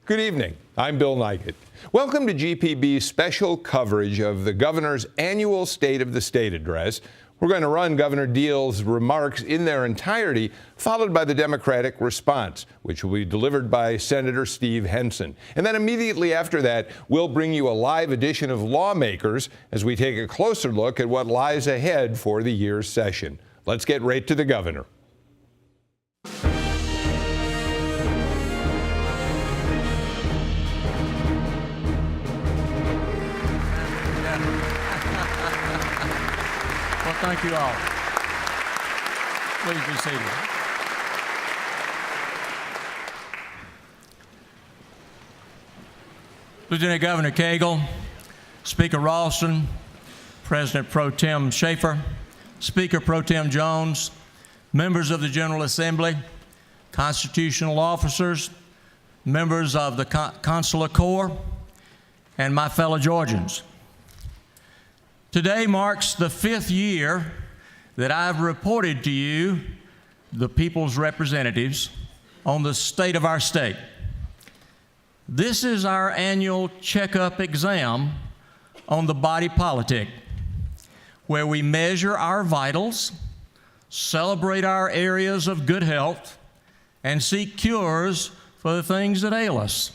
Good evening. I'm Bill Nigut. Welcome to GPB's special coverage of the governor's annual State of the State address. We're going to run Governor Deal's remarks in their entirety, followed by the Democratic response, which will be delivered by Senator Steve Henson. And then immediately after that, we'll bring you a live edition of Lawmakers as we take a closer look at what lies ahead for the year's session. Let's get right to the governor. Thank you all. Please be seated. Lieutenant Governor Cagle, Speaker Ralston, President Pro Tem Schaefer, Speaker Pro Tem Jones, members of the General Assembly, constitutional officers, members of the Consular Corps, and my fellow Georgians. Today marks the 5th year that I've reported to you, the people's representatives, on the state of our state. This is our annual checkup exam on the body politic, where we measure our vitals, celebrate our areas of good health, and seek cures for the things that ail us.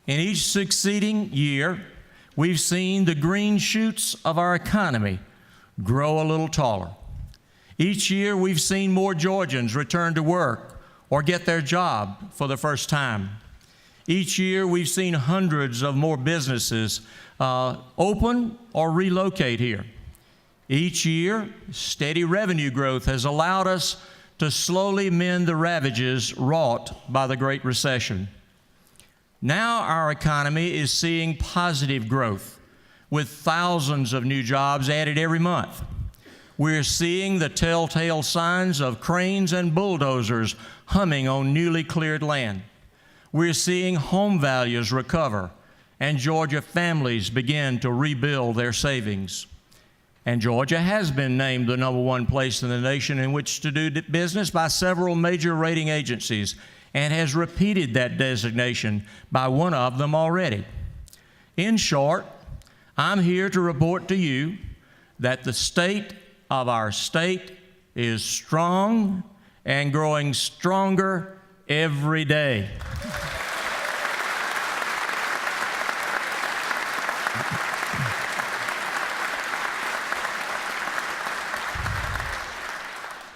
In each succeeding year, we've seen the green shoots of our economy grow a little taller. Each year, we've seen more Georgians return to work or get their job for the first time. Each year, we've seen hundreds of more businesses open or relocate here. Each year, steady revenue growth has allowed us to slowly mend the ravages wrought by the Great Recession. Now our economy is seeing positive growth with thousands of new jobs added every month. We're seeing the telltale signs of cranes and bulldozers humming on newly cleared land. We're seeing home values recover and Georgia families begin to rebuild their savings. And Georgia has been named the #1 place in the nation in which to do business by several major rating agencies, and has repeated that designation by one of them already. In short, I'm here to report to you that the state of our state is strong and growing stronger every day.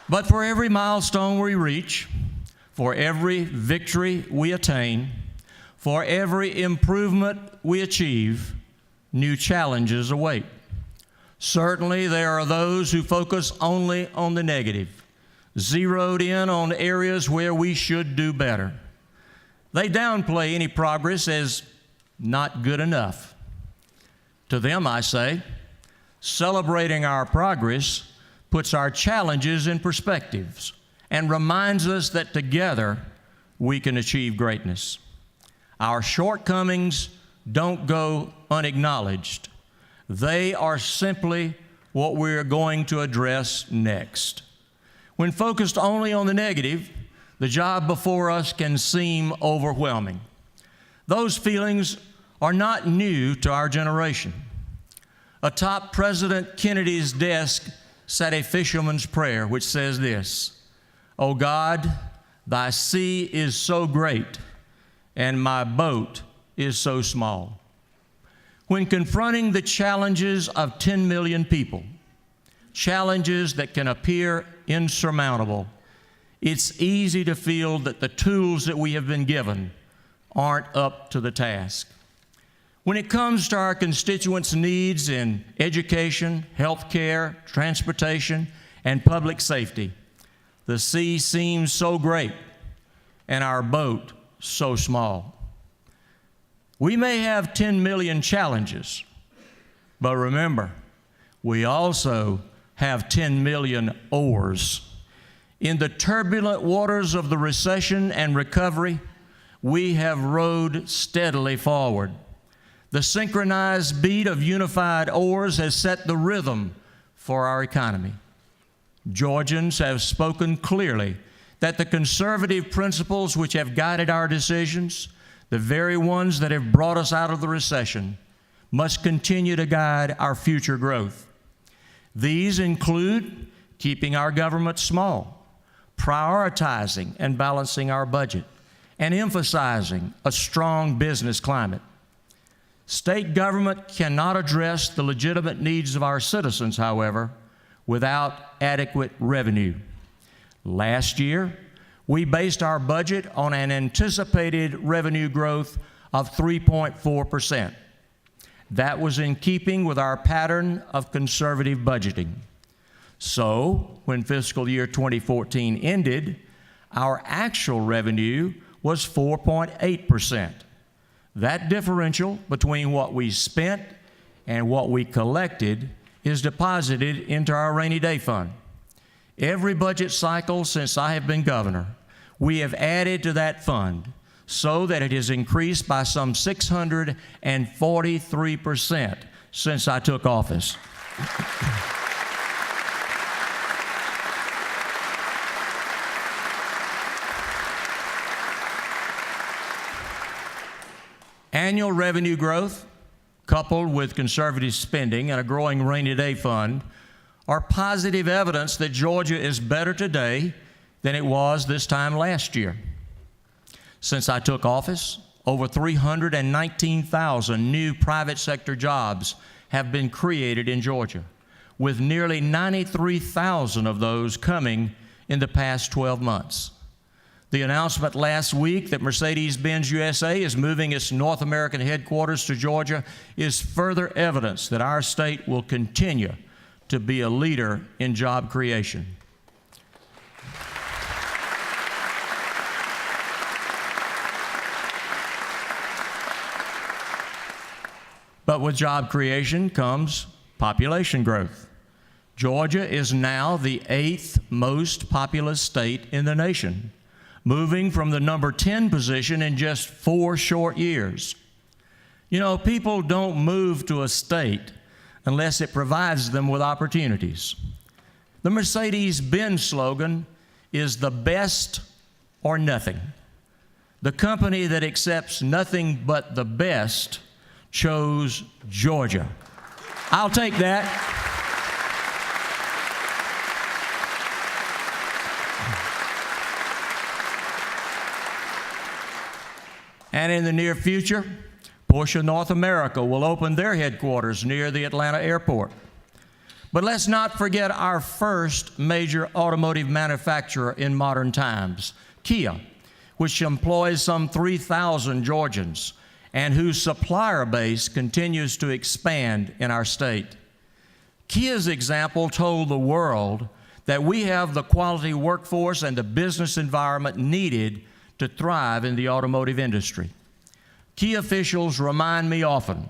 But for every milestone we reach, for every victory we attain, for every improvement we achieve, new challenges await. Certainly, there are those who focus only on the negative, zeroed in on areas where we should do better. They downplay any progress as not good enough. To them, I say, celebrating our progress puts our challenges in perspectives and reminds us that together we can achieve greatness. Our shortcomings don't go unacknowledged. They are simply what we're going to address next. When focused only on the negative, the job before us can seem overwhelming. Those feelings are not new to our generation. Atop President Kennedy's desk sat a fisherman's prayer which says this: "O God, thy sea is so great, and my boat is so small." When confronting the challenges of 10 million people, challenges that can appear insurmountable, it's easy to feel that the tools that we have been given aren't up to the task. When it comes to our constituents' needs in education, health care, transportation, and public safety, the sea seems so great and our boat so small. We may have 10 million challenges, but remember, we also have 10 million oars. In the turbulent waters of the recession and recovery, we have rowed steadily forward. The synchronized beat of unified oars has set the rhythm for our economy. Georgians have spoken clearly that the conservative principles which have guided our decisions, the very ones that have brought us out of the recession, must continue to guide our future growth. These include keeping our government small, prioritizing and balancing our budget, and emphasizing a strong business climate. State government cannot address the legitimate needs of our citizens, however, without adequate revenue. Last year, we based our budget on an anticipated revenue growth of 3.4%. That was in keeping with our pattern of conservative budgeting. So, when fiscal year 2014 ended, our actual revenue was 4.8%. That differential between what we spent and what we collected is deposited into our rainy day fund. Every budget cycle since I have been governor, we have added to that fund so that it has increased by some 643% since I took office. Annual revenue growth, coupled with conservative spending and a growing rainy day fund, are positive evidence that Georgia is better today than it was this time last year. Since I took office, over 319,000 new private sector jobs have been created in Georgia, with nearly 93,000 of those coming in the past 12 months. The announcement last week that Mercedes-Benz USA is moving its North American headquarters to Georgia is further evidence that our state will continue to be a leader in job creation. But with job creation comes population growth. Georgia is now the 8th most populous state in the nation, moving from the number 10 position in just 4 short years. You know, people don't move to a state unless it provides them with opportunities. The Mercedes-Benz slogan is the best or nothing. The company that accepts nothing but the best chose Georgia. I'll take that. And in the near future, Porsche North America will open their headquarters near the Atlanta airport. But let's not forget our first major automotive manufacturer in modern times, Kia, which employs some 3,000 Georgians and whose supplier base continues to expand in our state. Kia's example told the world that we have the quality workforce and the business environment needed to thrive in the automotive industry. Key officials remind me often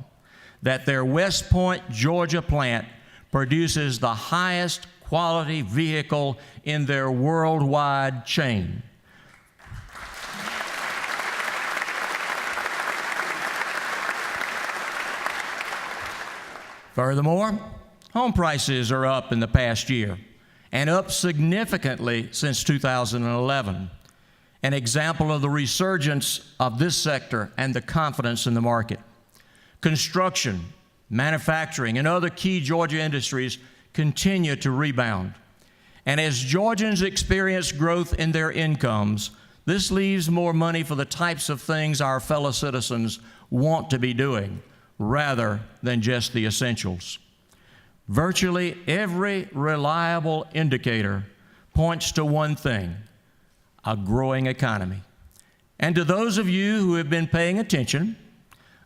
that their West Point, Georgia plant produces the highest quality vehicle in their worldwide chain. Furthermore, home prices are up in the past year and up significantly since 2011. An example of the resurgence of this sector and the confidence in the market. Construction, manufacturing, and other key Georgia industries continue to rebound. And as Georgians experience growth in their incomes, this leaves more money for the types of things our fellow citizens want to be doing, rather than just the essentials. Virtually every reliable indicator points to one thing: a growing economy. And to those of you who have been paying attention,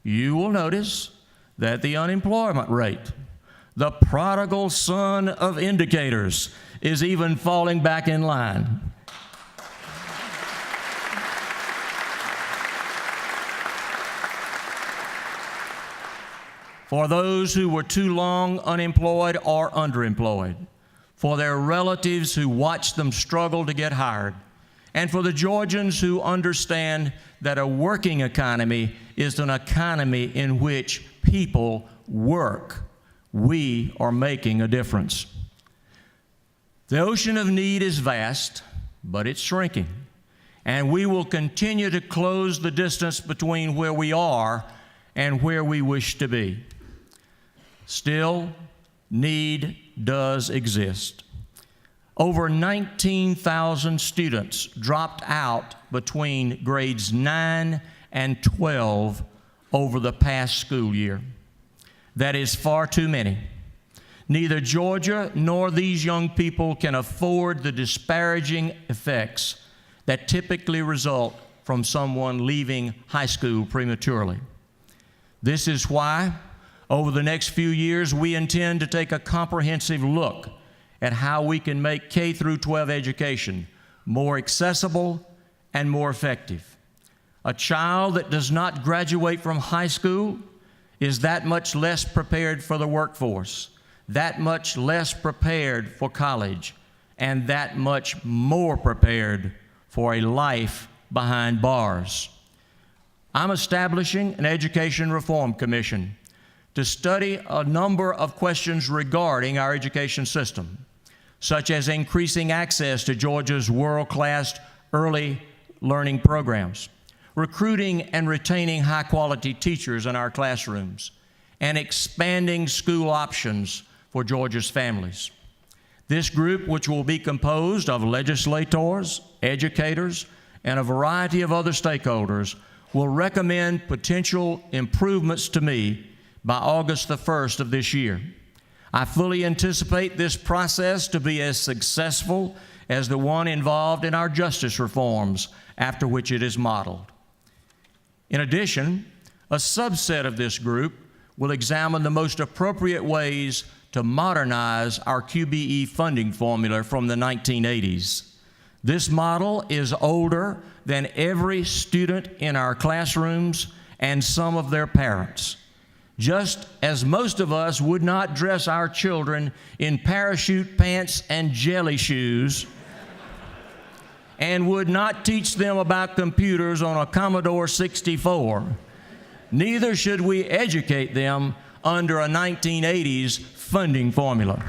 you will notice that the unemployment rate, the prodigal son of indicators, is even falling back in line. For those who were too long unemployed or underemployed, for their relatives who watched them struggle to get hired, and for the Georgians who understand that a working economy is an economy in which people work, we are making a difference. The ocean of need is vast, but it's shrinking. and we will continue to close the distance between where we are and where we wish to be. Still, need does exist. Over 19,000 students dropped out between grades 9 and 12 over the past school year. That is far too many. Neither Georgia nor these young people can afford the disparaging effects that typically result from someone leaving high school prematurely. This is why, over the next few years, we intend to take a comprehensive look at how we can make K through 12 education more accessible and more effective. A child that does not graduate from high school is that much less prepared for the workforce, that much less prepared for college, and that much more prepared for a life behind bars. I'm establishing an Education Reform Commission to study a number of questions regarding our education system, such as increasing access to Georgia's world-class early learning programs, recruiting and retaining high-quality teachers in our classrooms, and expanding school options for Georgia's families. This group, which will be composed of legislators, educators, and a variety of other stakeholders, will recommend potential improvements to me by August the 1st of this year. I fully anticipate this process to be as successful as the one involved in our justice reforms, after which it is modeled. In addition, a subset of this group will examine the most appropriate ways to modernize our QBE funding formula from the 1980s. This model is older than every student in our classrooms and some of their parents. Just as most of us would not dress our children in parachute pants and jelly shoes, and would not teach them about computers on a Commodore 64, neither should we educate them under a 1980s funding formula.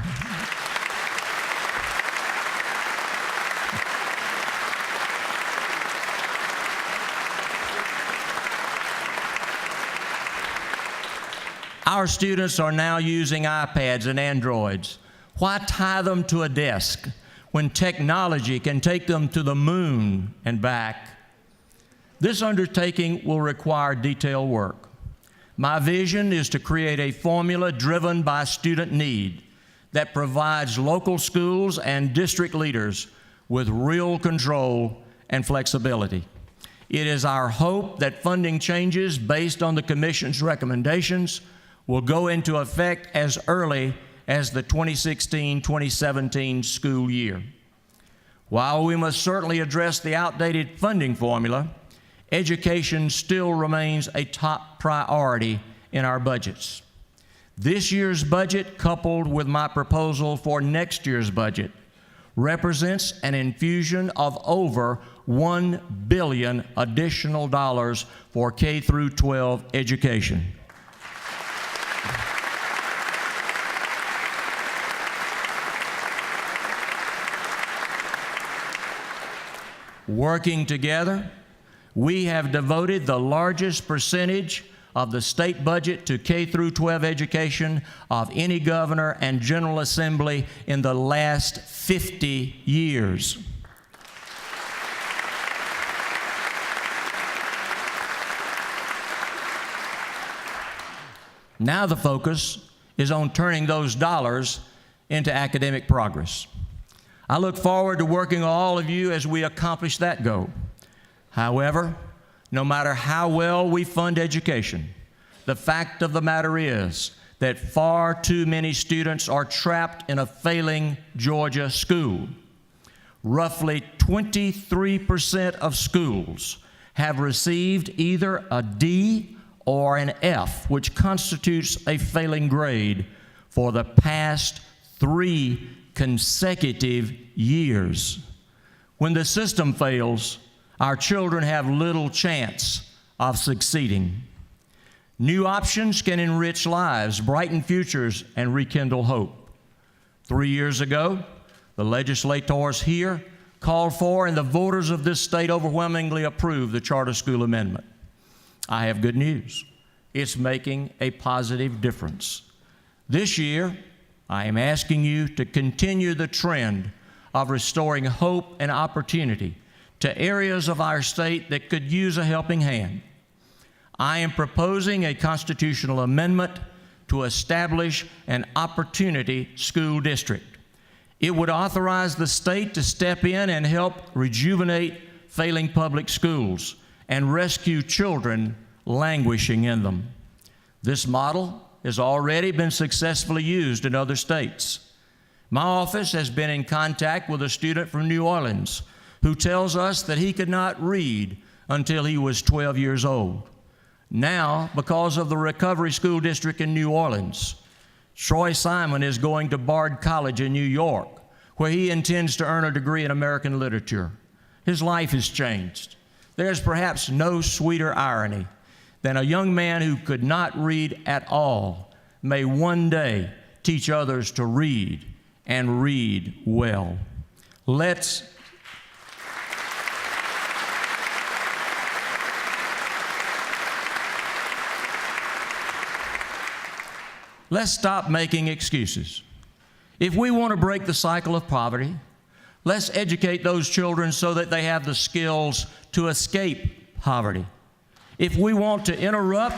Our students are now using iPads and Androids. Why tie them to a desk when technology can take them to the moon and back? This undertaking will require detailed work. My vision is to create a formula driven by student need that provides local schools and district leaders with real control and flexibility. It is our hope that funding changes based on the Commission's recommendations will go into effect as early as the 2016-2017 school year. While we must certainly address the outdated funding formula, education still remains a top priority in our budgets. This year's budget, coupled with my proposal for next year's budget, represents an infusion of over $1 billion additional dollars for K through 12 education. Working together, we have devoted the largest percentage of the state budget to K through 12 education of any governor and General Assembly in the last 50 years. Now the focus is on turning those dollars into academic progress. I look forward to working with all of you as we accomplish that goal. However, no matter how well we fund education, the fact of the matter is that far too many students are trapped in a failing Georgia school. Roughly 23% of schools have received either a D or an F, which constitutes a failing grade, for the past 3 consecutive years. When the system fails, our children have little chance of succeeding. New options can enrich lives, brighten futures, and rekindle hope. 3 years ago, the legislators here called for, and the voters of this state overwhelmingly approved the charter school amendment. I have good news. It's making a positive difference. This year, I am asking you to continue the trend of restoring hope and opportunity to areas of our state that could use a helping hand. I am proposing a constitutional amendment to establish an opportunity school district. It would authorize the state to step in and help rejuvenate failing public schools and rescue children languishing in them. This model has already been successfully used in other states. My office has been in contact with a student from New Orleans who tells us that he could not read until he was 12 years old. Now, because of the Recovery School District in New Orleans, Troy Simon is going to Bard College in New York, where he intends to earn a degree in American literature. His life has changed. There's perhaps no sweeter irony than a young man who could not read at all may one day teach others to read and read well. Let's stop making excuses. If we want to break the cycle of poverty, let's educate those children so that they have the skills to escape poverty. If we want to interrupt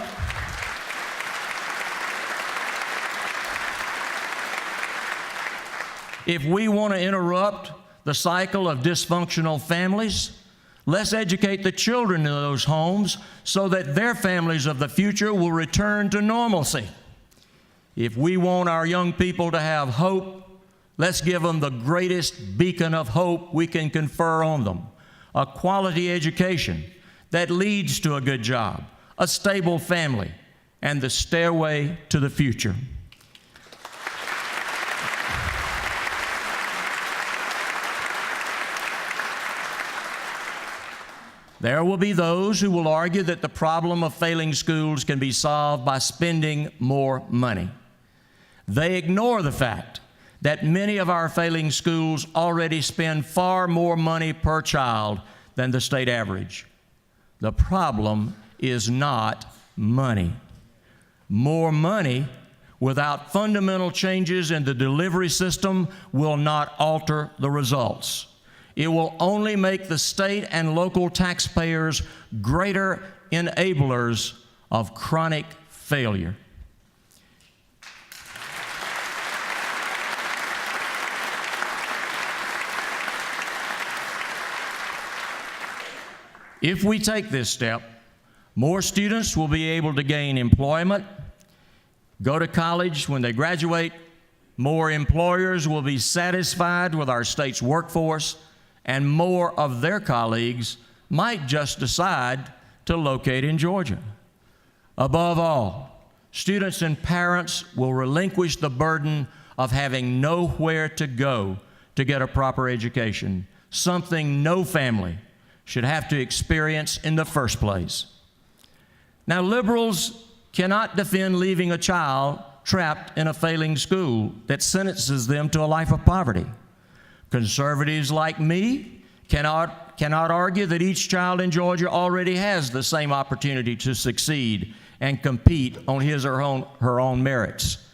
the cycle of dysfunctional families, let's educate the children in those homes so that their families of the future will return to normalcy. If we want our young people to have hope, let's give them the greatest beacon of hope we can confer on them, a quality education that leads to a good job, a stable family, and the stairway to the future. There will be those who will argue that the problem of failing schools can be solved by spending more money. They ignore the fact that many of our failing schools already spend far more money per child than the state average. The problem is not money. More money without fundamental changes in the delivery system will not alter the results. It will only make the state and local taxpayers greater enablers of chronic failure. If we take this step, more students will be able to gain employment, go to college when they graduate. More employers will be satisfied with our state's workforce, and more of their colleagues might just decide to locate in Georgia. Above all, students and parents will relinquish the burden of having nowhere to go to get a proper education, something no family should have to experience in the first place. Now, liberals cannot defend leaving a child trapped in a failing school that sentences them to a life of poverty. Conservatives like me cannot argue that each child in Georgia already has the same opportunity to succeed and compete on his or her own merits.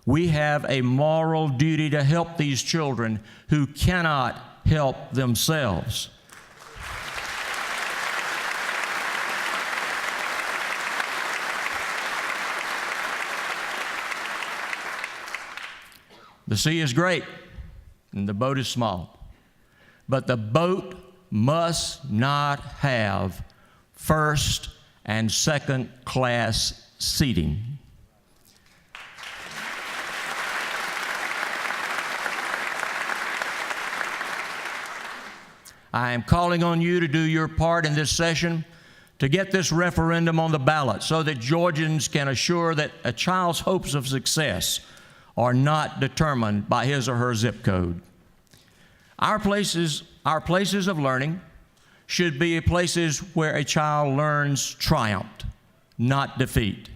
We have a moral duty to help these children who cannot help themselves. The sea is great and the boat is small, but the boat must not have first and second class seating. I am calling on you to do your part in this session to get this referendum on the ballot so that Georgians can assure that a child's hopes of success are not determined by his or her zip code. Our places of learning should be places where a child learns triumph, not defeat.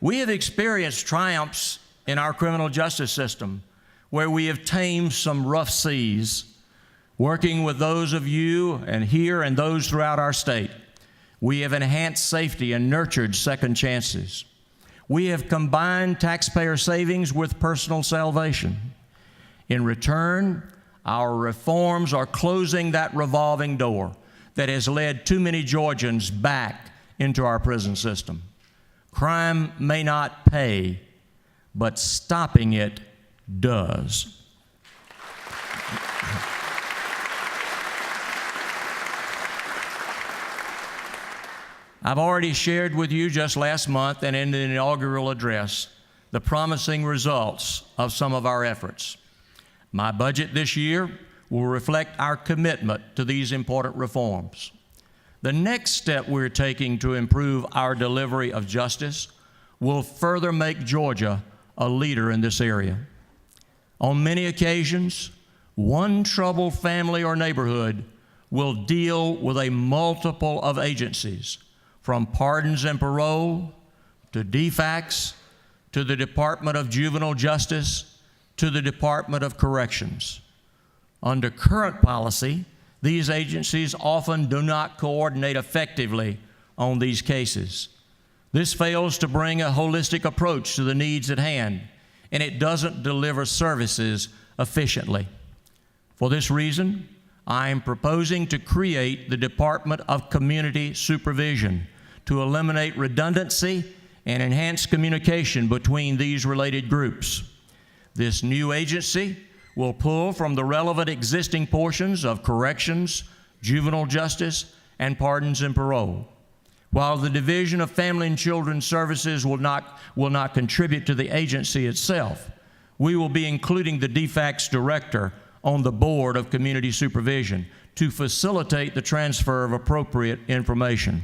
We have experienced triumphs in our criminal justice system where we have tamed some rough seas, Working with those of you and here and those throughout our state, we have enhanced safety and nurtured second chances. We have combined taxpayer savings with personal salvation. In return, our reforms are closing that revolving door that has led too many Georgians back into our prison system. Crime may not pay, but stopping it does. I've already shared with you just last month and in the inaugural address the promising results of some of our efforts. My budget this year will reflect our commitment to these important reforms. The next step we're taking to improve our delivery of justice will further make Georgia a leader in this area. On many occasions, one troubled family or neighborhood will deal with a multiple of agencies, from pardons and parole, to DFACS, to the Department of Juvenile Justice, to the Department of Corrections. Under current policy, these agencies often do not coordinate effectively on these cases. This fails to bring a holistic approach to the needs at hand, and it doesn't deliver services efficiently. For this reason, I am proposing to create the Department of Community Supervision to eliminate redundancy and enhance communication between these related groups. This new agency will pull from the relevant existing portions of corrections, juvenile justice, and pardons and parole. While the Division of Family and Children Services will not contribute to the agency itself, we will be including the DFACS director on the Board of Community Supervision to facilitate the transfer of appropriate information.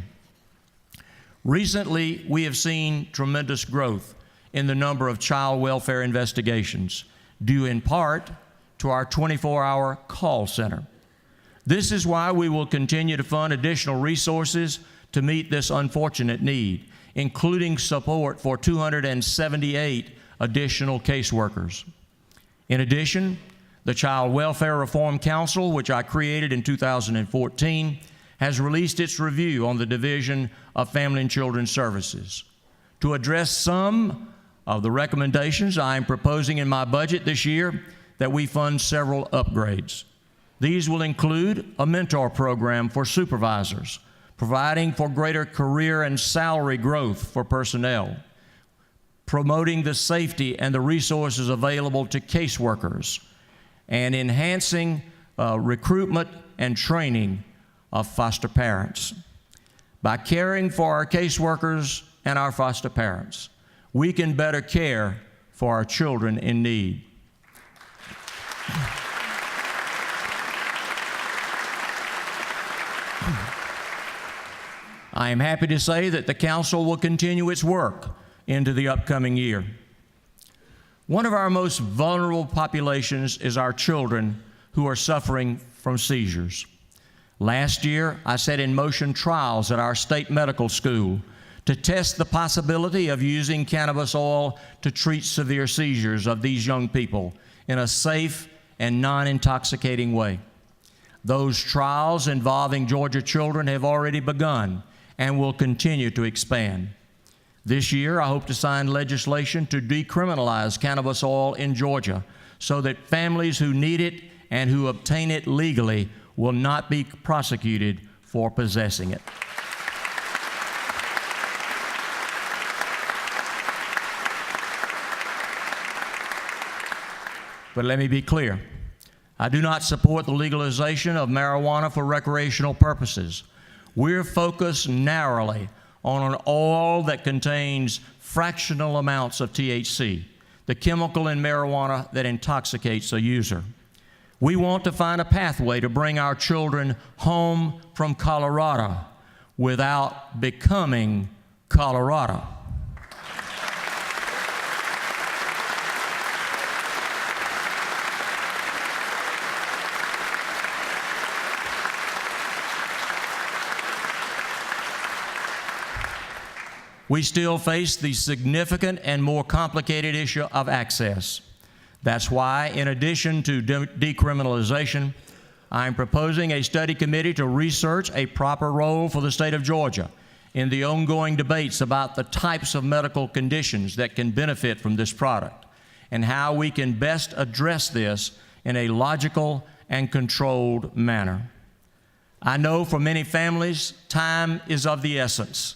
Recently, we have seen tremendous growth in the number of child welfare investigations, due in part to our 24-hour call center. This is why we will continue to fund additional resources to meet this unfortunate need, including support for 278 additional caseworkers. In addition, the Child Welfare Reform Council, which I created in 2014, has released its review on the Division of Family and Children Services. To address some of the recommendations, I am proposing in my budget this year that we fund several upgrades. These will include a mentor program for supervisors, providing for greater career and salary growth for personnel, promoting the safety and the resources available to caseworkers, and enhancing recruitment and training of foster parents. By caring for our caseworkers and our foster parents, we can better care for our children in need. I am happy to say that the Council will continue its work into the upcoming year. One of our most vulnerable populations is our children who are suffering from seizures. Last year, I set in motion trials at our state medical school to test the possibility of using cannabis oil to treat severe seizures of these young people in a safe and non-intoxicating way. Those trials involving Georgia children have already begun and will continue to expand. This year, I hope to sign legislation to decriminalize cannabis oil in Georgia so that families who need it and who obtain it legally will not be prosecuted for possessing it. But let me be clear. I do not support the legalization of marijuana for recreational purposes. We're focused narrowly on an oil that contains fractional amounts of THC, the chemical in marijuana that intoxicates a user. We want to find a pathway to bring our children home from Colorado without becoming Colorado. We still face the significant and more complicated issue of access. That's why, in addition to decriminalization, I am proposing a study committee to research a proper role for the state of Georgia in the ongoing debates about the types of medical conditions that can benefit from this product and how we can best address this in a logical and controlled manner. I know for many families, time is of the essence.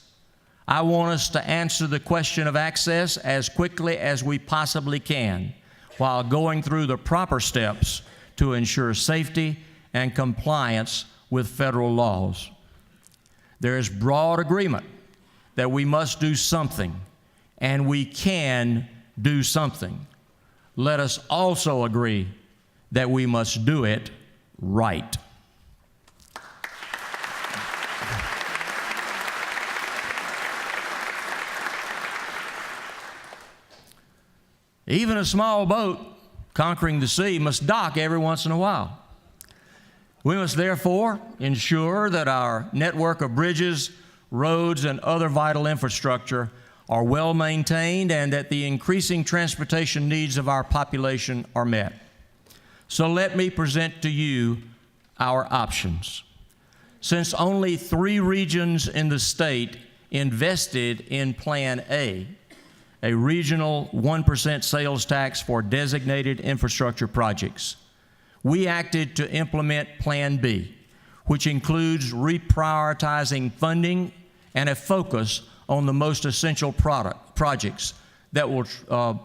I want us to answer the question of access as quickly as we possibly can while going through the proper steps to ensure safety and compliance with federal laws. There is broad agreement that we must do something, and we can do something. Let us also agree that we must do it right. Even a small boat conquering the sea must dock every once in a while. We must therefore ensure that our network of bridges, roads, and other vital infrastructure are well maintained and that the increasing transportation needs of our population are met. So let me present to you our options. Since only 3 regions in the state invested in Plan A regional 1% sales tax for designated infrastructure projects, we acted to implement Plan B, which includes reprioritizing funding and a focus on the most essential projects that will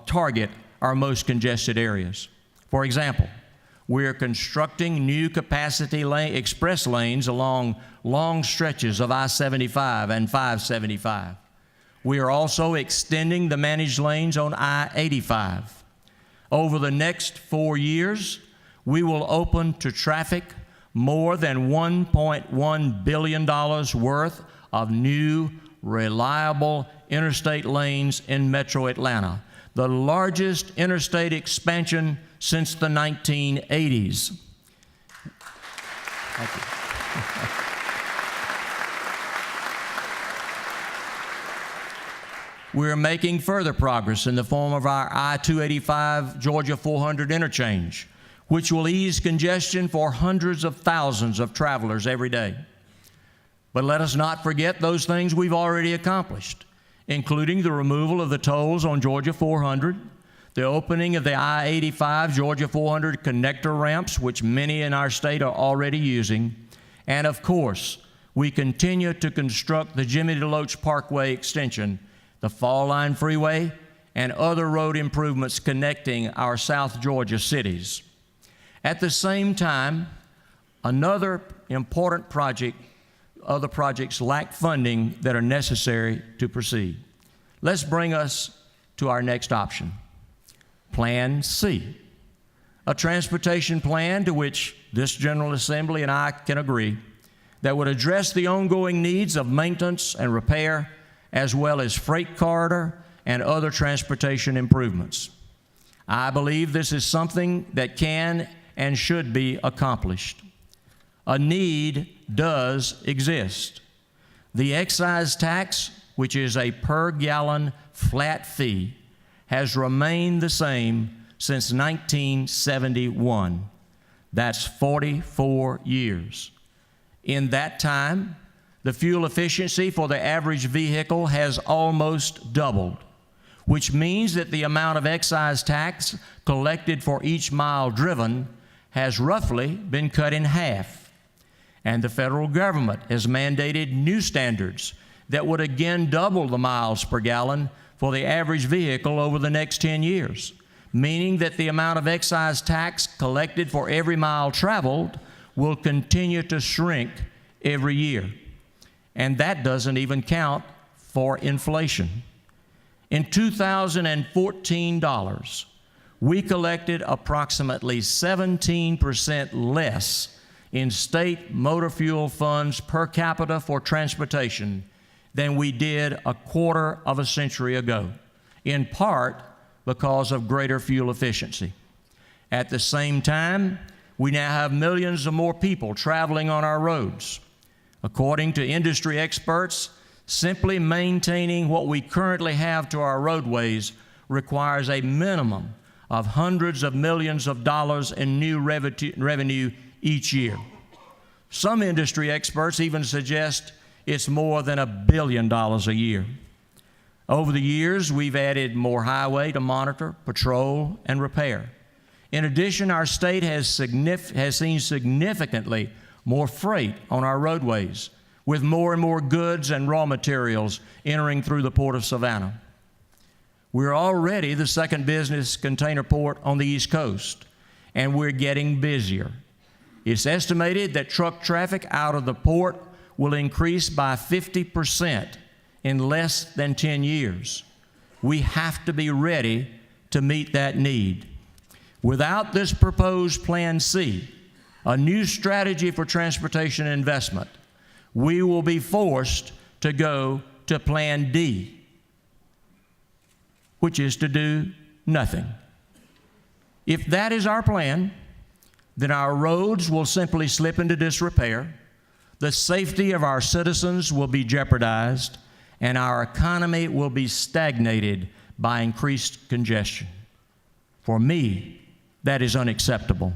target our most congested areas. For example, we are constructing new capacity express lanes along long stretches of I-75 and 575. We are also extending the managed lanes on I-85. Over the next 4 years, we will open to traffic more than $1.1 billion worth of new, reliable interstate lanes in Metro Atlanta, the largest interstate expansion since the 1980s. Thank you. We're making further progress in the form of our I-285 Georgia 400 interchange, which will ease congestion for hundreds of thousands of travelers every day. But let us not forget those things we've already accomplished, including the removal of the tolls on Georgia 400, the opening of the I-85 Georgia 400 connector ramps, which many in our state are already using, and of course, we continue to construct the Jimmy DeLoach Parkway extension, the Fall Line Freeway, and other road improvements connecting our South Georgia cities. At the same time, another important project, other projects lack funding that are necessary to proceed. Let's bring us to our next option, Plan C, a transportation plan to which this General Assembly and I can agree that would address the ongoing needs of maintenance and repair, as well as freight corridor and other transportation improvements. I believe this is something that can and should be accomplished. A need does exist. The excise tax, which is a per gallon flat fee, has remained the same since 1971. That's 44 years. In that time, the fuel efficiency for the average vehicle has almost doubled, which means that the amount of excise tax collected for each mile driven has roughly been cut in half. And the federal government has mandated new standards that would again double the miles per gallon for the average vehicle over the next 10 years, meaning that the amount of excise tax collected for every mile traveled will continue to shrink every year. And that doesn't even count for inflation. In 2014 dollars, we collected approximately 17% less in state motor fuel funds per capita for transportation than we did a quarter of a century ago, in part because of greater fuel efficiency. At the same time, we now have millions of more people traveling on our roads. According to industry experts, simply maintaining what we currently have to our roadways requires a minimum of hundreds of millions of dollars in new revenue each year. Some industry experts even suggest it's more than $1 billion a year. Over the years, we've added more highway to monitor, patrol, and repair. In addition, our state has seen significantly more freight on our roadways, with more and more goods and raw materials entering through the Port of Savannah. We're already the second business container port on the East Coast, and we're getting busier. It's estimated that truck traffic out of the port will increase by 50% in less than 10 years. We have to be ready to meet that need. Without this proposed Plan C, a new strategy for transportation investment, we will be forced to go to Plan D, which is to do nothing. If that is our plan, then our roads will simply slip into disrepair, the safety of our citizens will be jeopardized, and our economy will be stagnated by increased congestion. For me, that is unacceptable.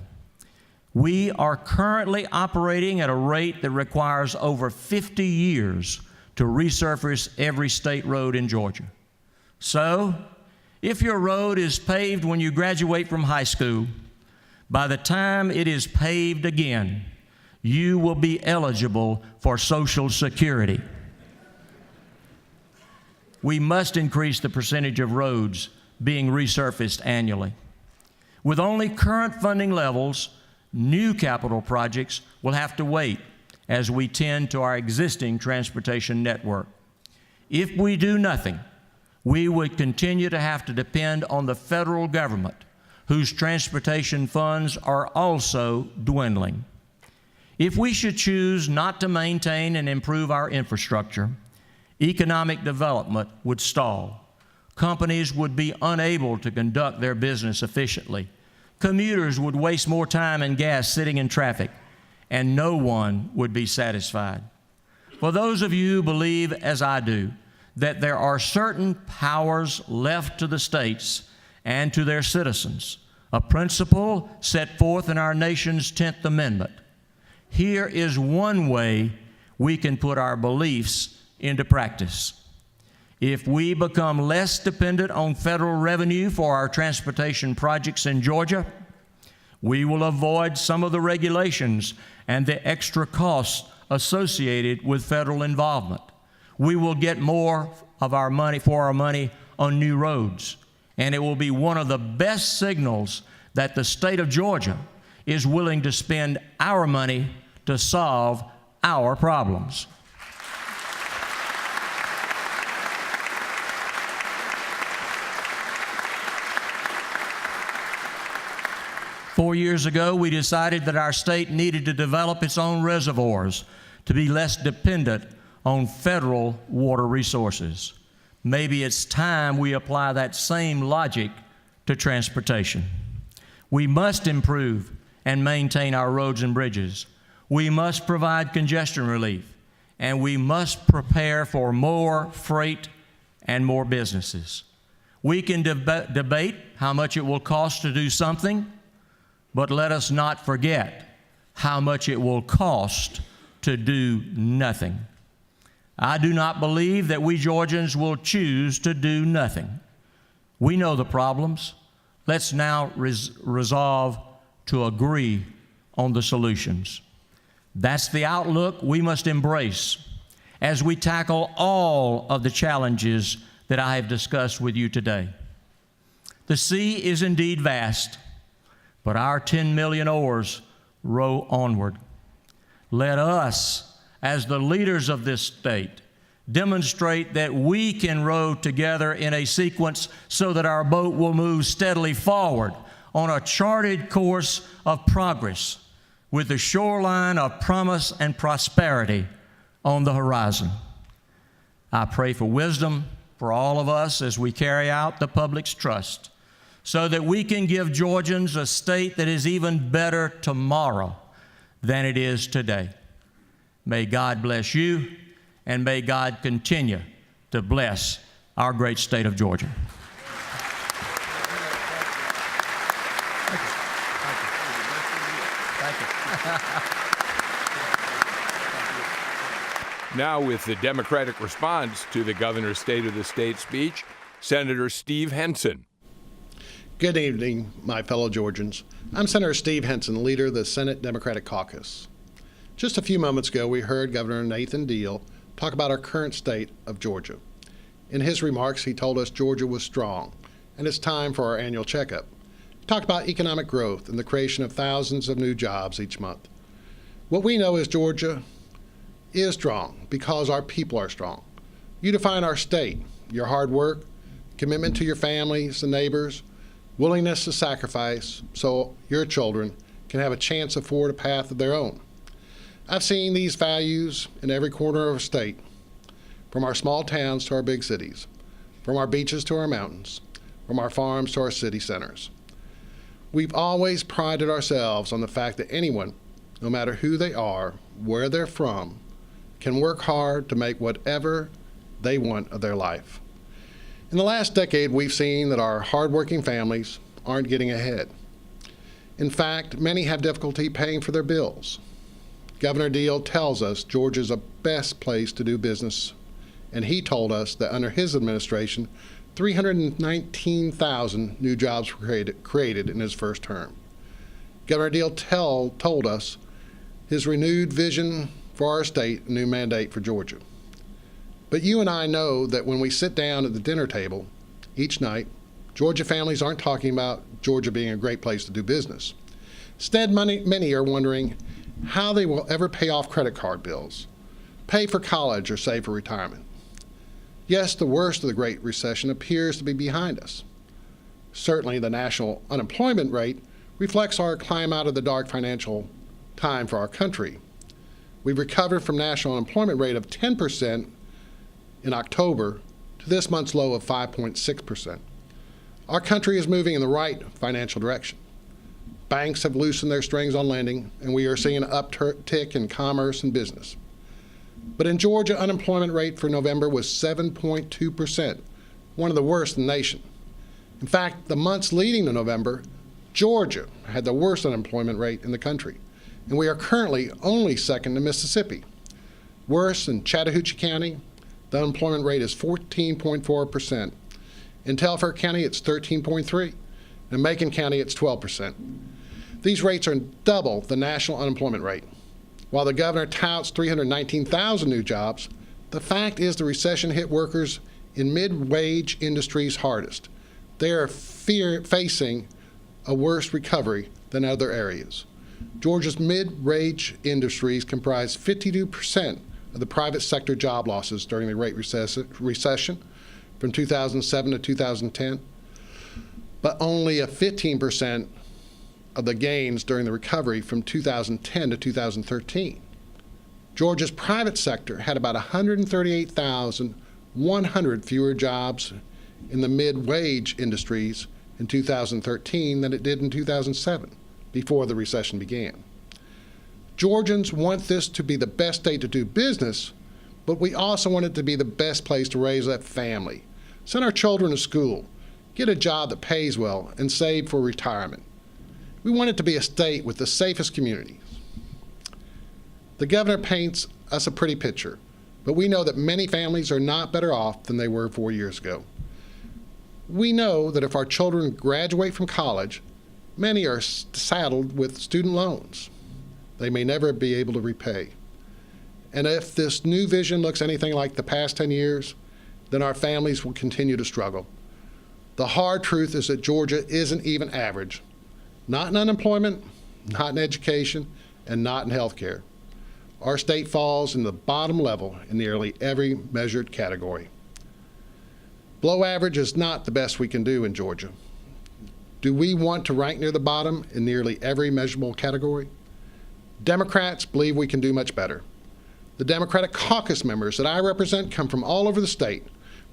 We are currently operating at a rate that requires over 50 years to resurface every state road in Georgia. So, if your road is paved when you graduate from high school, by the time it is paved again, you will be eligible for Social Security. We must increase the percentage of roads being resurfaced annually. With only current funding levels, new capital projects will have to wait as we tend to our existing transportation network. If we do nothing, we would continue to have to depend on the federal government, whose transportation funds are also dwindling. If we should choose not to maintain and improve our infrastructure, economic development would stall. Companies would be unable to conduct their business efficiently. Commuters would waste more time and gas sitting in traffic, and no one would be satisfied. For those of you who believe, as I do, that there are certain powers left to the states and to their citizens, a principle set forth in our nation's 10th Amendment, here is one way we can put our beliefs into practice. If we become less dependent on federal revenue for our transportation projects in Georgia, we will avoid some of the regulations and the extra costs associated with federal involvement. We will get more of our money on new roads, and it will be one of the best signals that the state of Georgia is willing to spend our money to solve our problems. Four years ago, we decided that our state needed to develop its own reservoirs to be less dependent on federal water resources. Maybe it's time we apply that same logic to transportation. We must improve and maintain our roads and bridges. We must provide congestion relief, and we must prepare for more freight and more businesses. We can debate how much it will cost to do something, but let us not forget how much it will cost to do nothing. I do not believe that we Georgians will choose to do nothing. We know the problems. Let's now resolve to agree on the solutions. That's the outlook we must embrace as we tackle all of the challenges that I have discussed with you today. The sea is indeed vast, but our 10 million oars row onward. Let us, as the leaders of this state, demonstrate that we can row together in a sequence so that our boat will move steadily forward on a charted course of progress with the shoreline of promise and prosperity on the horizon. I pray for wisdom for all of us as we carry out the public's trust, so that we can give Georgians a state that is even better tomorrow than it is today. May God bless you, and may God continue to bless our great state of Georgia. Thank you. Now, with the Democratic response to the governor's State of the State speech, Senator Steve Henson. Good evening, my fellow Georgians. I'm Senator Steve Henson, leader of the Senate Democratic Caucus. Just a few moments ago, we heard Governor Nathan Deal talk about our current state of Georgia. In his remarks, he told us Georgia was strong, and it's time for our annual checkup. He talked about economic growth and the creation of thousands of new jobs each month. What we know is Georgia is strong because our people are strong. You define our state, your hard work, commitment to your families and neighbors, willingness to sacrifice so your children can have a chance to forward a path of their own. I've seen these values in every corner of our state, from our small towns to our big cities, from our beaches to our mountains, from our farms to our city centers. We've always prided ourselves on the fact that anyone, no matter who they are, where they're from, can work hard to make whatever they want of their life. In the last decade, we've seen that our hardworking families aren't getting ahead. In fact, many have difficulty paying for their bills. Governor Deal tells us Georgia's the best place to do business, and he told us that under his administration, 319,000 new jobs were created in his first term. Governor Deal told us his renewed vision for our state, a new mandate for Georgia. But you and I know that when we sit down at the dinner table each night, Georgia families aren't talking about Georgia being a great place to do business. Instead, many are wondering how they will ever pay off credit card bills, pay for college, or save for retirement. Yes, the worst of the Great Recession appears to be behind us. Certainly, the national unemployment rate reflects our climb out of the dark financial time for our country. We've recovered from national unemployment rate of 10% in October to this month's low of 5.6%. Our country is moving in the right financial direction. Banks have loosened their strings on lending, and we are seeing an uptick in commerce and business. But in Georgia, unemployment rate for November was 7.2%, one of the worst in the nation. In fact, the months leading to November, Georgia had the worst unemployment rate in the country, and we are currently only second to Mississippi. Worse, in Chattahoochee County, the unemployment rate is 14.4%. In Telfair County, it's 13.3%. In Macon County, it's 12%. These rates are double the national unemployment rate. While the governor touts 319,000 new jobs, the fact is the recession hit workers in mid-wage industries hardest. They are facing a worse recovery than other areas. Georgia's mid-wage industries comprise 52% of the private sector job losses during the Great Recession from 2007 to 2010, but only 15% of the gains during the recovery from 2010 to 2013. Georgia's private sector had about 138,100 fewer jobs in the mid-wage industries in 2013 than it did in 2007, before the recession began. Georgians want this to be the best state to do business, but we also want it to be the best place to raise a family, send our children to school, get a job that pays well, and save for retirement. We want it to be a state with the safest communities. The governor paints us a pretty picture, but we know that many families are not better off than they were 4 years ago. We know that if our children graduate from college, many are saddled with student loans they may never be able to repay. And if this new vision looks anything like the past 10 years, then our families will continue to struggle. The hard truth is that Georgia isn't even average, not in unemployment, not in education, and not in health care. Our state falls in the bottom level in nearly every measured category. Below average is not the best we can do in Georgia. Do we want to rank near the bottom in nearly every measurable category? Democrats believe we can do much better. The Democratic caucus members that I represent come from all over the state,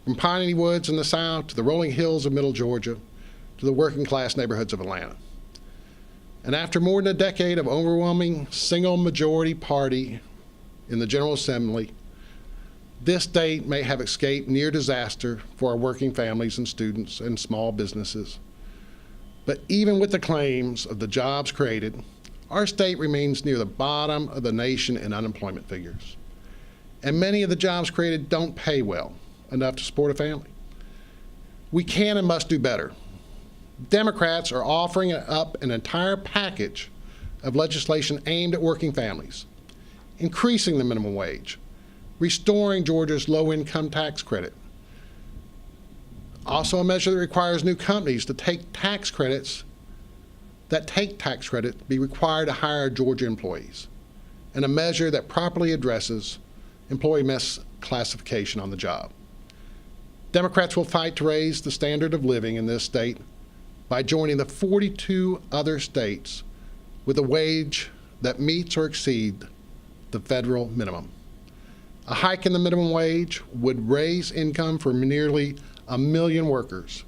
from Piney Woods in the South to the rolling hills of Middle Georgia to the working class neighborhoods of Atlanta. And after more than a decade of overwhelming single majority party in the General Assembly, this state may have escaped near disaster for our working families and students and small businesses. But even with the claims of the jobs created, our state remains near the bottom of the nation in unemployment figures. And many of the jobs created don't pay well enough to support a family. We can and must do better. Democrats are offering up an entire package of legislation aimed at working families, increasing the minimum wage, restoring Georgia's low-income tax credit. Also a measure that requires new companies to take tax credits be required to hire Georgia employees, and a measure that properly addresses employee misclassification on the job. Democrats will fight to raise the standard of living in this state by joining the 42 other states with a wage that meets or exceeds the federal minimum. A hike in the minimum wage would raise income for nearly 1 million workers,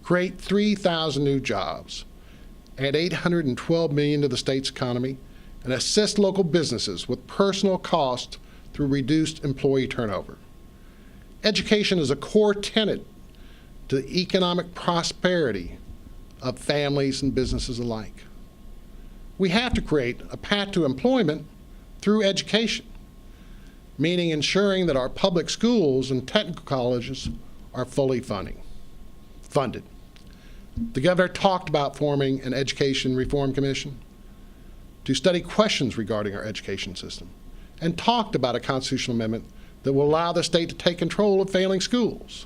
create 3,000 new jobs, add $812 million to the state's economy, and assist local businesses with personal costs through reduced employee turnover. Education is a core tenet to the economic prosperity of families and businesses alike. We have to create a path to employment through education, meaning ensuring that our public schools and technical colleges are fully funded. The governor talked about forming an education reform commission to study questions regarding our education system, and talked about a constitutional amendment that will allow the state to take control of failing schools.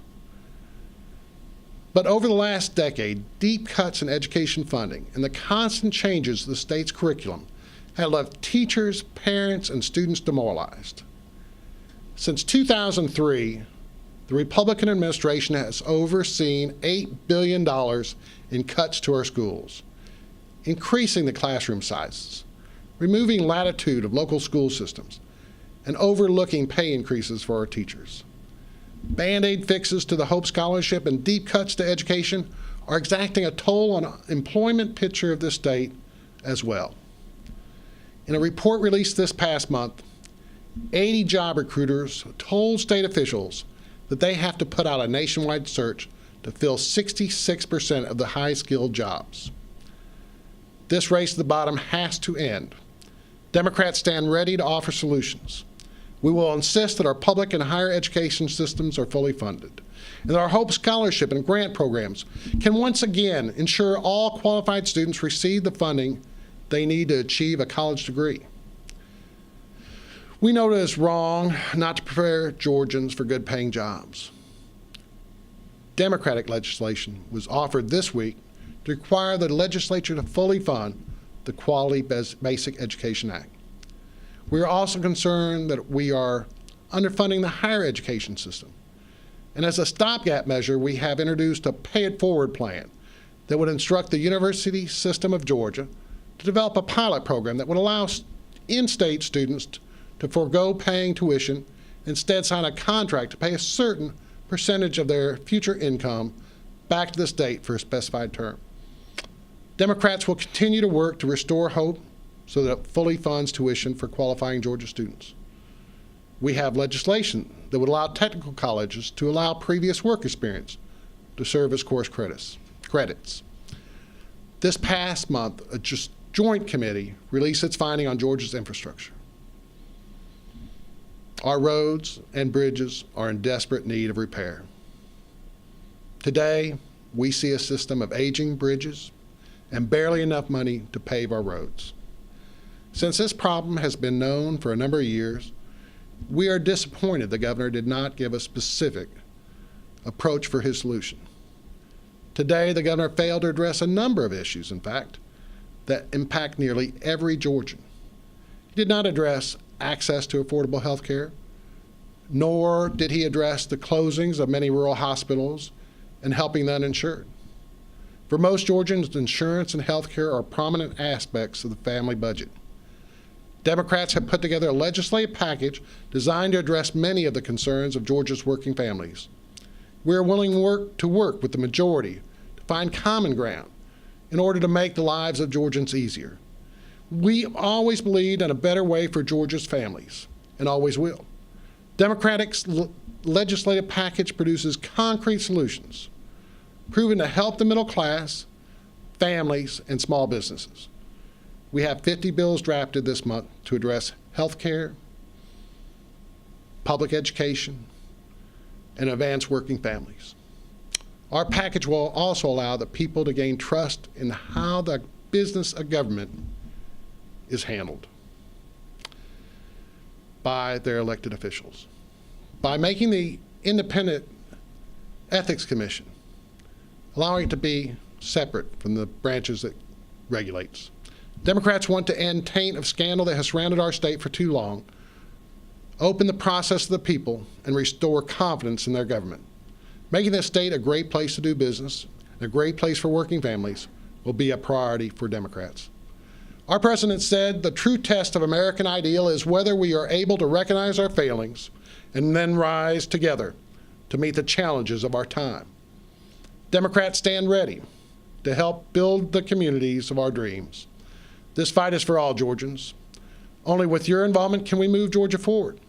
But over the last decade, deep cuts in education funding and the constant changes to the state's curriculum have left teachers, parents, and students demoralized. Since 2003, the Republican administration has overseen $8 billion in cuts to our schools, increasing the classroom sizes, removing latitude of local school systems, and overlooking pay increases for our teachers. Band-aid fixes to the Hope Scholarship and deep cuts to education are exacting a toll on the employment picture of this state as well. In a report released this past month, 80 job recruiters told state officials that they have to put out a nationwide search to fill 66% of the high-skilled jobs. This race to the bottom has to end. Democrats stand ready to offer solutions. We will insist that our public and higher education systems are fully funded, and that our Hope Scholarship and grant programs can once again ensure all qualified students receive the funding they need to achieve a college degree. We know that it's wrong not to prepare Georgians for good-paying jobs. Democratic legislation was offered this week to require the legislature to fully fund the Quality Basic Education Act. We are also concerned that we are underfunding the higher education system. And as a stopgap measure, we have introduced a pay-it-forward plan that would instruct the University System of Georgia to develop a pilot program that would allow in-state students to forego paying tuition, instead sign a contract to pay a certain percentage of their future income back to the state for a specified term. Democrats will continue to work to restore hope so that it fully funds tuition for qualifying Georgia students. We have legislation that would allow technical colleges to allow previous work experience to serve as course credits. This past month, a joint committee released its finding on Georgia's infrastructure. Our roads and bridges are in desperate need of repair. Today, we see a system of aging bridges and barely enough money to pave our roads. Since this problem has been known for a number of years, we are disappointed the governor did not give a specific approach for his solution. Today, the governor failed to address a number of issues, in fact, that impact nearly every Georgian. He did not address access to affordable health care, nor did he address the closings of many rural hospitals and helping the uninsured. For most Georgians, insurance and health care are prominent aspects of the family budget. Democrats have put together a legislative package designed to address many of the concerns of Georgia's working families. We are willing to work with the majority to find common ground in order to make the lives of Georgians easier. We always believed in a better way for Georgia's families, and always will. Democratic's legislative package produces concrete solutions, proven to help the middle class, families, and small businesses. We have 50 bills drafted this month to address health care, public education, and advance working families. Our package will also allow the people to gain trust in how the business of government is handled by their elected officials. By making the independent ethics commission, allowing it to be separate from the branches that regulates. Democrats want to end taint of scandal that has surrounded our state for too long, open the process to the people, and restore confidence in their government. Making this state a great place to do business, and a great place for working families, will be a priority for Democrats. Our president said the true test of American ideal is whether we are able to recognize our failings and then rise together to meet the challenges of our time. Democrats stand ready to help build the communities of our dreams. This fight is for all Georgians. Only with your involvement can we move Georgia forward.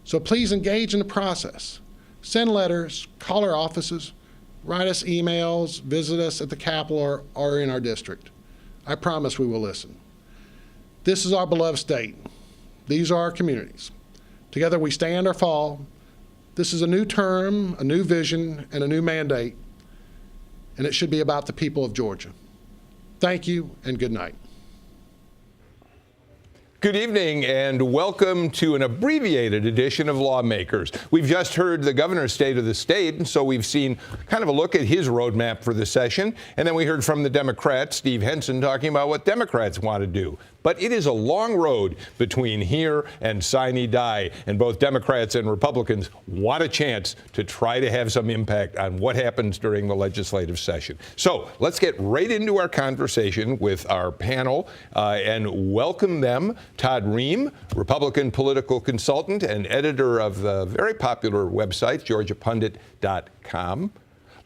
So please engage in the process. Send letters, call our offices, write us emails, visit us at the Capitol or in our district. I promise we will listen. This is our beloved state. These are our communities. Together we stand or fall. This is a new term, a new vision, and a new mandate, and it should be about the people of Georgia. Thank you and good night. Good evening and welcome to an abbreviated edition of Lawmakers. We've just heard the governor's state of the state, and so we've seen kind of a look at his roadmap for the session. And then we heard from the Democrats, Steve Henson, talking about what Democrats want to do. But it is a long road between here and sine die, and both Democrats and Republicans want a chance to try to have some impact on what happens during the legislative session. So let's get right into our conversation with our panel and welcome them. Todd Ream, Republican political consultant and editor of the very popular website, GeorgiaPundit.com.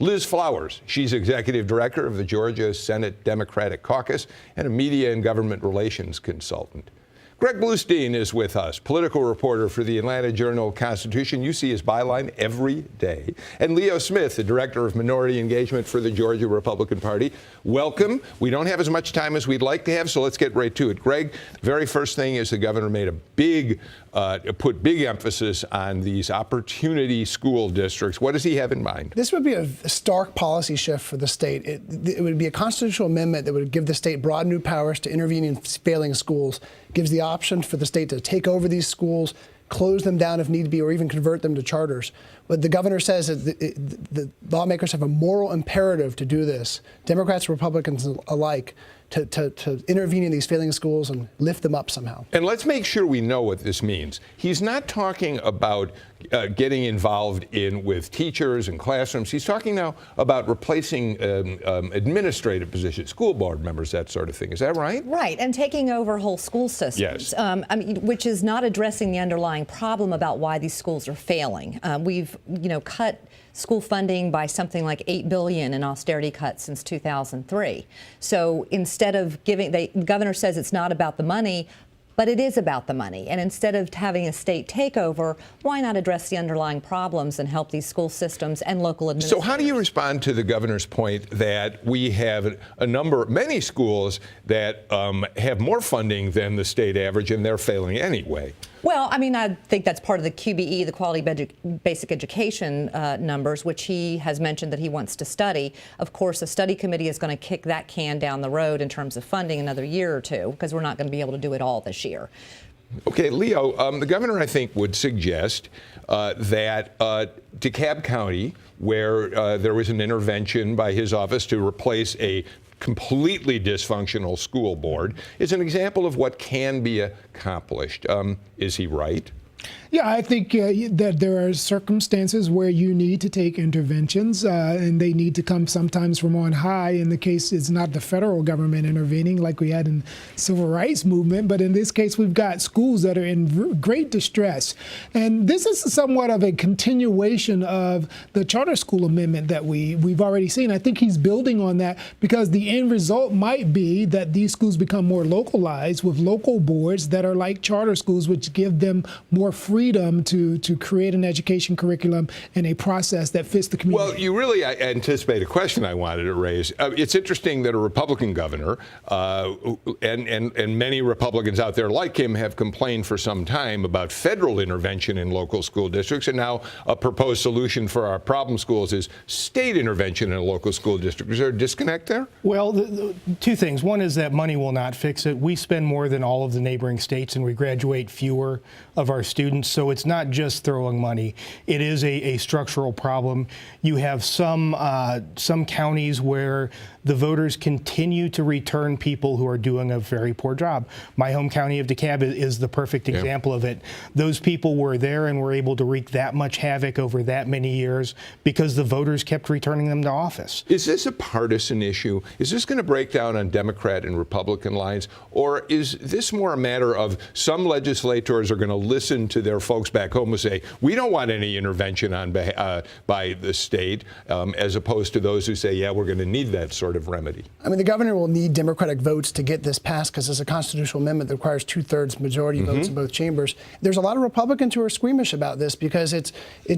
Liz Flowers, she's executive director of the Georgia Senate Democratic Caucus and a media and government relations consultant. Greg Bluestein is with us, political reporter for the Atlanta Journal-Constitution. You see his byline every day. And Leo Smith, the director of minority engagement for the Georgia Republican Party. Welcome. We don't have as much time as we'd like to have, so let's get right to it. Greg, the very first thing is the governor made put big emphasis on these opportunity school districts. What does he have in mind? This would be a stark policy shift for the state. It would be a constitutional amendment that would give the state broad new powers to intervene in failing schools, gives the option for the state to take over these schools, close them down if need be, or even convert them to charters. What the governor says is the lawmakers have a moral imperative to do this, Democrats, Republicans alike, to intervene in these failing schools and lift them up somehow. And let's make sure we know what this means. He's not talking about getting involved with teachers and classrooms. He's talking now about replacing administrative positions, school board members, that sort of thing. Is that right? Right, and taking over whole school systems, yes. Which is not addressing the underlying problem about why these schools are failing. We've, cut school funding by something like $8 billion in austerity cuts since 2003. So instead of the governor says it's not about the money, but it is about the money. And instead of having a state takeover, why not address the underlying problems and help these school systems and local administrators? So how do you respond to the governor's point that we have many schools that have more funding than the state average and they're failing anyway? Well, I think that's part of the QBE, the Quality Basic Education numbers, which he has mentioned that he wants to study. Of course, a study committee is going to kick that can down the road in terms of funding another year or two, because we're not going to be able to do it all this year. Okay, Leo, the governor, I think, would suggest that DeKalb County, where there was an intervention by his office to replace a completely dysfunctional school board, is an example of what can be accomplished. Is he right? Yeah, I think that there are circumstances where you need to take interventions, and they need to come sometimes from on high. In the case, it's not the federal government intervening like we had in the civil rights movement, but in this case, we've got schools that are in great distress. And this is somewhat of a continuation of the charter school amendment that we've already seen. I think he's building on that because the end result might be that these schools become more localized with local boards that are like charter schools, which give them more more freedom to create an education curriculum and a process that fits the community. Well, you really anticipate a question I wanted to raise. It's interesting that a Republican governor and many Republicans out there like him have complained for some time about federal intervention in local school districts, and now a proposed solution for our problem schools is state intervention in a local school district. Is there a disconnect there? Well, two things. One is that money will not fix it. We spend more than all of the neighboring states, and we graduate fewer of our students. So it's not just throwing money. It is a structural problem. You have some counties where the voters continue to return people who are doing a very poor job. My home county of DeKalb is the perfect example of it. Those people were there and were able to wreak that much havoc over that many years because the voters kept returning them to office. Is this a partisan issue? Is this going to break down on Democrat and Republican lines? Or is this more a matter of some legislators are going to listen to their folks back home and say, we don't want any intervention on by the state, as opposed to those who say, yeah, we're going to need that sort of remedy? I mean, the governor will need Democratic votes to get this passed because it's a constitutional amendment that requires 2/3 majority votes in both chambers. There's a lot of Republicans who are squeamish about this because it's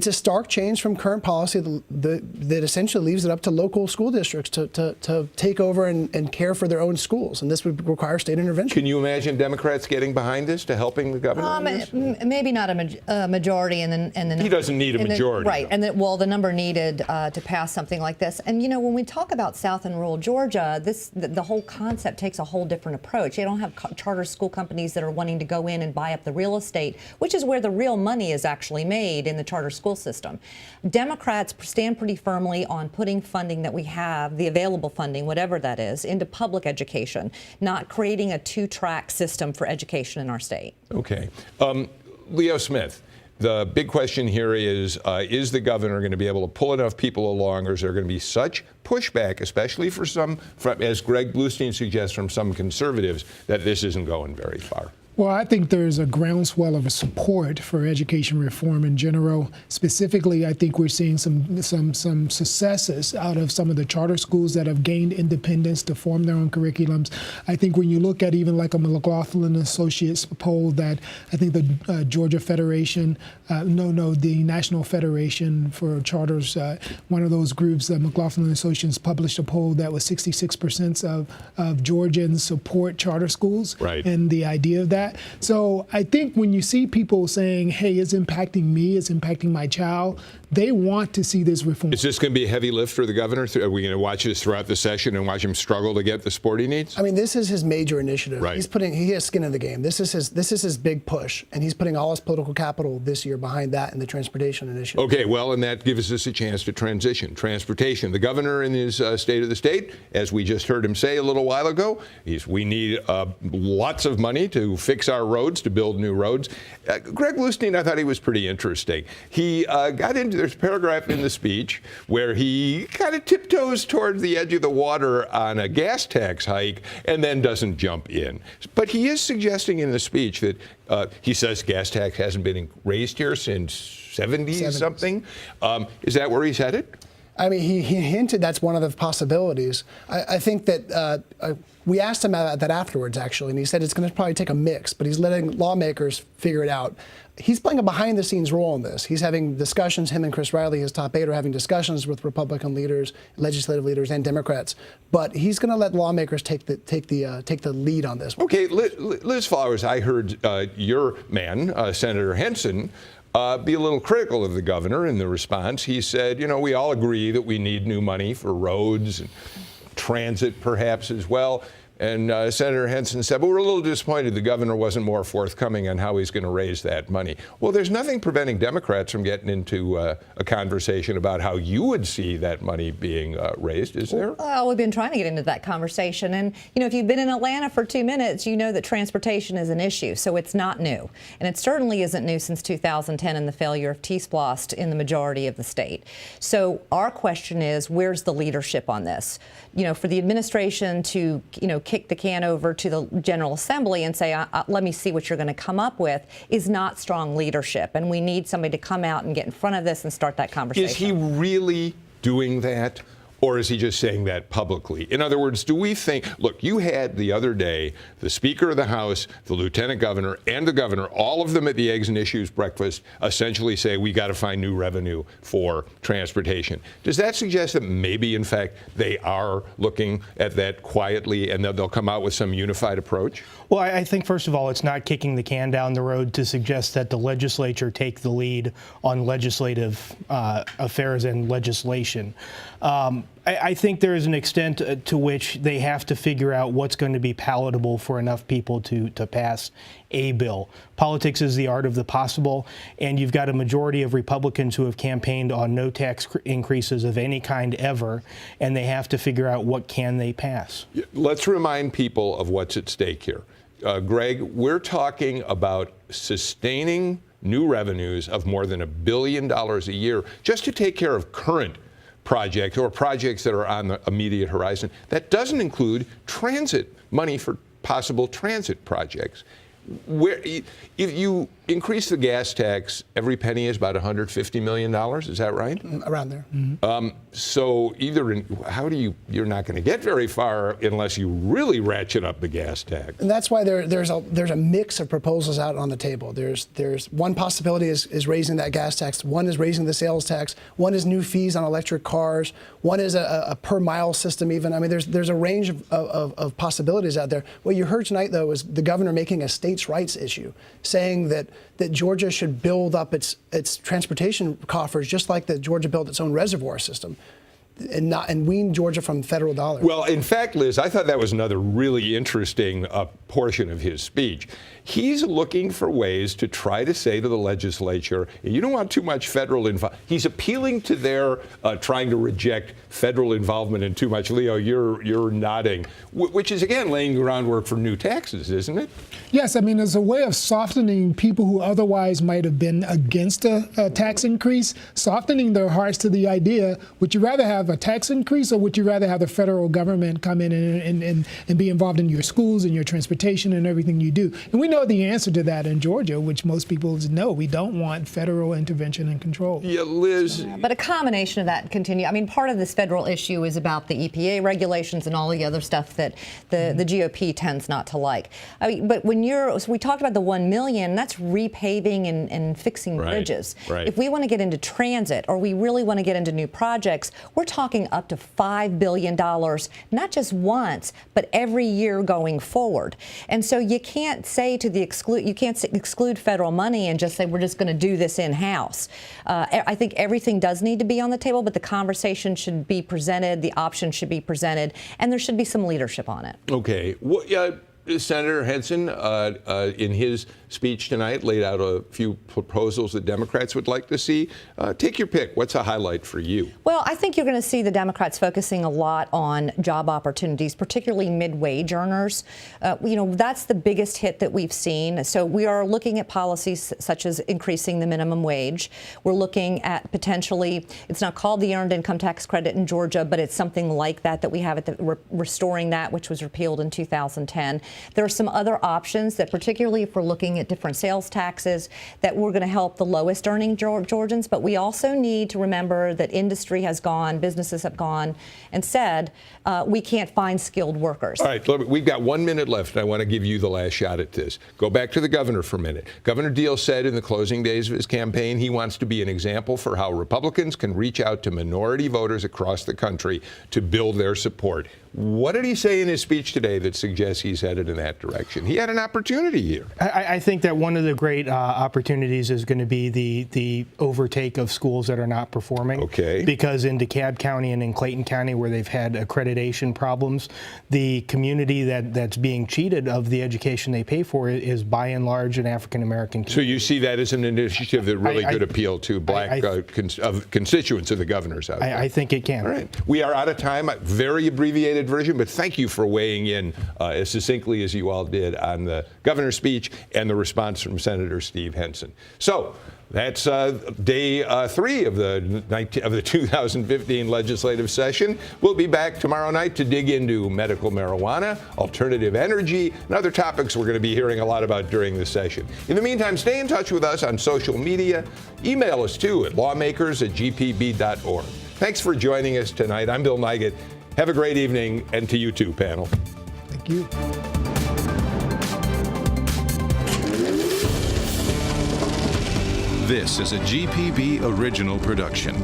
a stark change from current policy that essentially leaves it up to local school districts to take over and care for their own schools, and this would require state intervention. Can you imagine Democrats getting behind this to helping the governor on this? Maybe not a majority, and then he doesn't need a majority, right? And the number needed to pass something like this. And when we talk about South and rural Georgia, the whole concept takes a whole different approach. You don't have charter school companies that are wanting to go in and buy up the real estate, which is where the real money is actually made in the charter school system. Democrats stand pretty firmly on putting funding that we have, the available funding, whatever that is, into public education, not creating a two-track system for education in our state. Okay. Leo Smith. The big question here is the governor going to be able to pull enough people along, or is there going to be such pushback, especially for some, as Greg Bluestein suggests, from some conservatives, that this isn't going very far? Well, I think there's a groundswell of support for education reform in general. Specifically, I think we're seeing some successes out of some of the charter schools that have gained independence to form their own curriculums. I think when you look at even like a McLaughlin Associates poll that I think the Georgia Federation, the National Federation for Charters, one of those groups, McLaughlin Associates, published a poll that was 66% of Georgians support charter schools. Right. And the idea of that. So I think when you see people saying, hey, it's impacting me, it's impacting my child, they want to see this reform. Is this going to be a heavy lift for the governor? Are we going to watch this throughout the session and watch him struggle to get the support he needs? I mean, this is his major initiative. Right. He has skin in the game. This is his big push, and he's putting all his political capital this year behind that and the transportation initiative. Okay, well, and that gives us a chance to transition. Transportation. The governor in his State of the State, as we just heard him say a little while ago, we need lots of money to fix our roads, to build new roads. Greg Bluestein, I thought he was pretty interesting. He got into, there's a paragraph in the speech where he kind of tiptoes towards the edge of the water on a gas tax hike and then doesn't jump in. But he is suggesting in the speech that he says gas tax hasn't been raised here since 70-something. Is that where he's headed? I mean, he hinted that's one of the possibilities. I think that we asked him about that afterwards, actually, and he said it's going to probably take a mix, but he's letting lawmakers figure it out. He's playing a behind-the-scenes role in this. He's having discussions, him and Chris Riley, his top aide, are having discussions with Republican leaders, legislative leaders, and Democrats. But he's going to let lawmakers take the lead on this one. Okay, Liz Flowers, I heard your man, Senator Henson, be a little critical of the governor in the response. He said, we all agree that we need new money for roads and transit perhaps as well. And Senator Henson said, but we're a little disappointed the governor wasn't more forthcoming on how he's going to raise that money. Well, there's nothing preventing Democrats from getting into a conversation about how you would see that money being raised, is there? Well, we've been trying to get into that conversation. And, if you've been in Atlanta for 2 minutes, you know that transportation is an issue. So it's not new. And it certainly isn't new since 2010 and the failure of T-Splost in the majority of the state. So our question is, where's the leadership on this? For the administration to, kick the can over to the General Assembly and say, let me see what you're going to come up with, is not strong leadership. And we need somebody to come out and get in front of this and start that conversation. Is he really doing that? Or is he just saying that publicly? In other words, do we think, look, you had the other day the Speaker of the House, the Lieutenant Governor, and the Governor, all of them at the Eggs and Issues breakfast, essentially say we got to find new revenue for transportation. Does that suggest that maybe, in fact, they are looking at that quietly and they'll come out with some unified approach? Well, I think, first of all, it's not kicking the can down the road to suggest that the legislature take the lead on legislative affairs and legislation. I think there is an extent to which they have to figure out what's going to be palatable for enough people to pass a bill. Politics is the art of the possible, and you've got a majority of Republicans who have campaigned on no tax increases of any kind ever, and they have to figure out what can they pass. Let's remind people of what's at stake here. Greg, we're talking about sustaining new revenues of more than $1 billion a year just to take care of current projects or projects that are on the immediate horizon. That doesn't include transit money for possible transit projects. Where, if you increase the gas tax, every penny is about $150 million. Is that right? Around there. So you're not going to get very far unless you really ratchet up the gas tax. And that's why there's a mix of proposals out on the table. There's one possibility is raising that gas tax. One is raising the sales tax. One is new fees on electric cars. One is a per mile system even. I mean, there's a range of possibilities out there. What you heard tonight, though, is the governor making a states' rights issue, saying that Georgia should build up its transportation coffers just like that Georgia built its own reservoir system, and wean Georgia from federal dollars. Well, in fact, Liz, I thought that was another really interesting portion of his speech. He's looking for ways to try to say to the legislature, you don't want too much federal involvement. He's appealing to their trying to reject federal involvement in too much. Leo, you're nodding, which is, again, laying groundwork for new taxes, isn't it? Yes, I mean, as a way of softening people who otherwise might have been against a tax increase, softening their hearts to the idea, would you rather have a tax increase or would you rather have the federal government come in and be involved in your schools and your transportation and everything you do? And we know the answer to that in Georgia, which most people know. We don't want federal intervention and control. Yeah, Liz. But a combination of that continue. I mean, part of this federal issue is about the EPA regulations and all the other stuff that the GOP tends not to like. I mean, but so we talked about the $1 million, that's repaving and fixing bridges. Right. If we want to get into transit or we really want to get into new projects, we're talking up to $5 billion, not just once, but every year going forward. And so you can't say to you can't exclude federal money and just say we're just going to do this in-house. I think everything does need to be on the table, but the conversation should be presented, the options should be presented, and there should be some leadership on it. Okay. Well, Senator Henson, in his speech tonight, laid out a few proposals that Democrats would like to see. Take your pick. What's a highlight for you? Well, I think you're going to see the Democrats focusing a lot on job opportunities, particularly mid-wage earners. That's the biggest hit that we've seen. So we are looking at policies such as increasing the minimum wage. We're looking at potentially, it's not called the Earned Income Tax Credit in Georgia, but it's something like that we have restoring that, which was repealed in 2010. There are some other options that, particularly if we're looking at different sales taxes, that we're going to help the lowest earning Georgians. But we also need to remember that industry has gone, businesses have gone and said, we can't find skilled workers. All right, we've got 1 minute left, and I want to give you the last shot at this. Go back to the governor for a minute. Governor Deal said in the closing days of his campaign he wants to be an example for how Republicans can reach out to minority voters across the country to build their support. What did he say in his speech today that suggests he's headed in that direction? He had an opportunity here. I think that one of the great opportunities is going to be the overtake of schools that are not performing. Okay. Because in DeKalb County and in Clayton County, where they've had accreditation problems, the community that's being cheated of the education they pay for is by and large an African American community. So you see that as an initiative that really could appeal to black constituents of the governors out there? I think it can. All right. We are out of time. A very abbreviated version, but thank you for weighing in as succinctly as you all did on the governor's speech and the response from Senator Steve Henson. So that's day 3 of the 2015 legislative session. We'll be back tomorrow night to dig into medical marijuana, alternative energy, and other topics we're going to be hearing a lot about during the session. In the meantime, stay in touch with us on social media. Email us too at lawmakers@gpb.org. Thanks for joining us tonight. I'm Bill Nigut. Have a great evening, and to you too, panel. Thank you. This is a GPB original production.